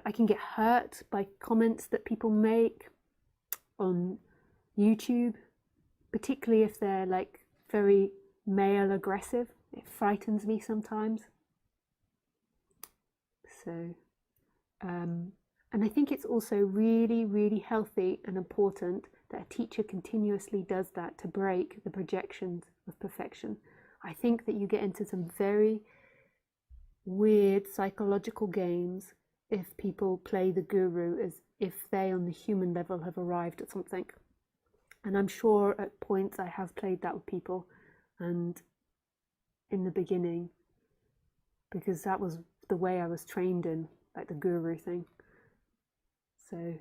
I can get hurt by comments that people make on YouTube, particularly if they're like very male aggressive. It frightens me sometimes. So, and I think it's also really, really healthy and important that a teacher continuously does that to break the projections of perfection. I think that you get into some very weird psychological games if people play the guru as if they on the human level have arrived at something. And I'm sure at points I have played that with people, and in the beginning, because that was the way I was trained in, like the guru thing. So,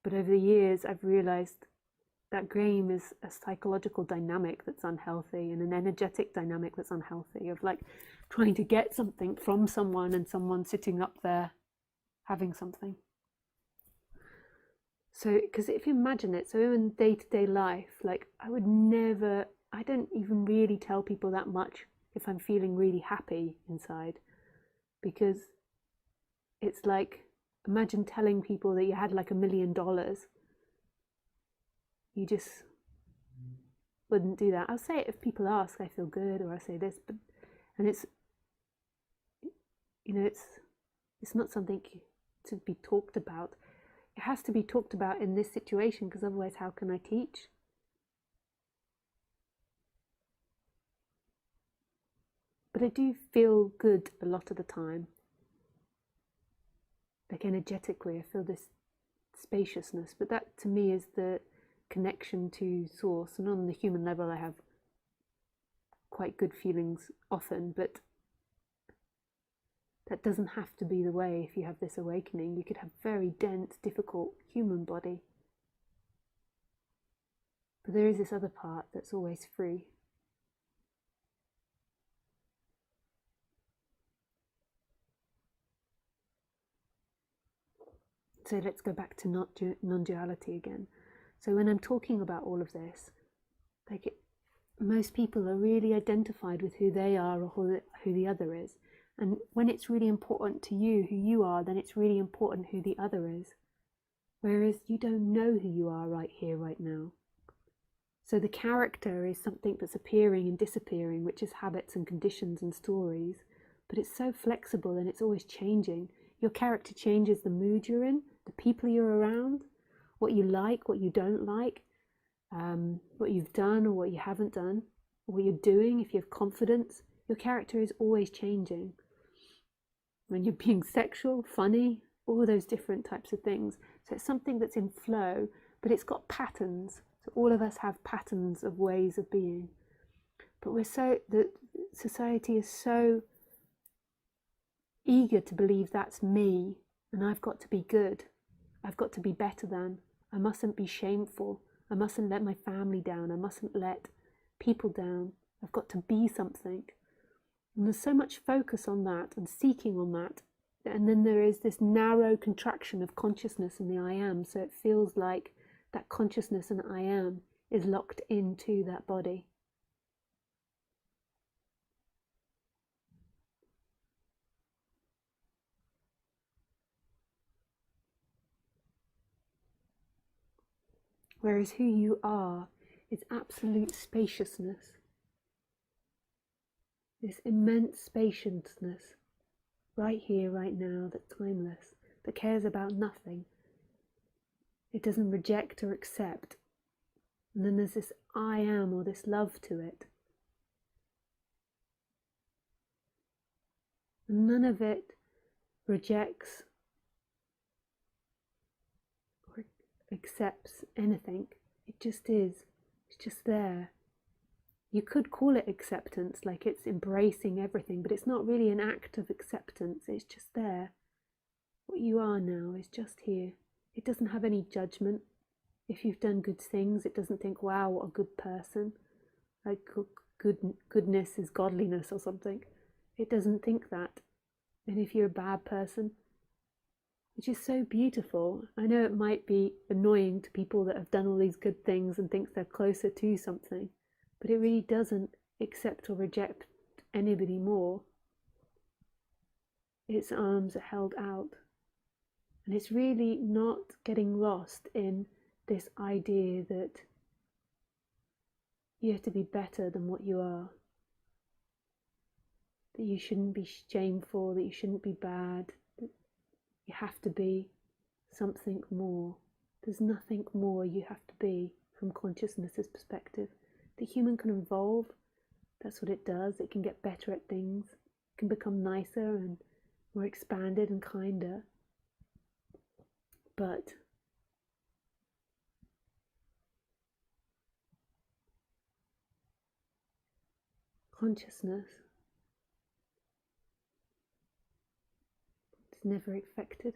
but over the years I've realized that game is a psychological dynamic that's unhealthy, and an energetic dynamic that's unhealthy, of like trying to get something from someone and someone sitting up there having something. So, because if you imagine it, so in day-to-day life, like I don't even really tell people that much if I'm feeling really happy inside, because it's like, imagine telling people that you had like $1 million. You just wouldn't do that. I'll say it if people ask, I feel good, or I say this, but, and it's, you know, it's not something to be talked about. It has to be talked about in this situation, because otherwise how can I teach? But I do feel good a lot of the time. Like energetically, I feel this spaciousness, but that to me is the connection to source. And on the human level, I have quite good feelings often, but that doesn't have to be the way. If you have this awakening, you could have very dense, difficult human body, but there is this other part that's always free. So let's go back to non-duality again. So when I'm talking about all of this, like most people are really identified with who they are or who the other is. And when it's really important to you who you are, then it's really important who the other is. Whereas you don't know who you are right here, right now. So the character is something that's appearing and disappearing, which is habits and conditions and stories. But it's so flexible and it's always changing. Your character changes the mood you're in, the people you're around, what you like, what you don't like, what you've done or what you haven't done, or what you're doing. If you have confidence, your character is always changing. When you're being sexual, funny, all those different types of things. So it's something that's in flow, but it's got patterns. So all of us have patterns of ways of being. But the society is so eager to believe that's me, and I've got to be good. I've got to be better than. I mustn't be shameful. I mustn't let my family down. I mustn't let people down. I've got to be something. And there's so much focus on that and seeking on that. And then there is this narrow contraction of consciousness in the I am. So it feels like that consciousness and I am is locked into that body. Whereas who you are is absolute spaciousness. This immense spaciousness, right here, right now, that's timeless, that cares about nothing. It doesn't reject or accept. And then there's this I am, or this love to it. And none of it rejects or accepts anything. It just is. It's just there. You could call it acceptance, like it's embracing everything, but it's not really an act of acceptance. It's just there. What you are now is just here. It doesn't have any judgment. If you've done good things, it doesn't think, wow, what a good person. Like goodness is godliness or something. It doesn't think that. And if you're a bad person, which is so beautiful. I know it might be annoying to people that have done all these good things and think they're closer to something, but it really doesn't accept or reject anybody more. Its arms are held out. And it's really not getting lost in this idea that you have to be better than what you are, that you shouldn't be shameful, that you shouldn't be bad, that you have to be something more. There's nothing more you have to be from consciousness's perspective. The human can evolve, that's what it does. It can get better at things, it can become nicer and more expanded and kinder. But consciousness is never affected.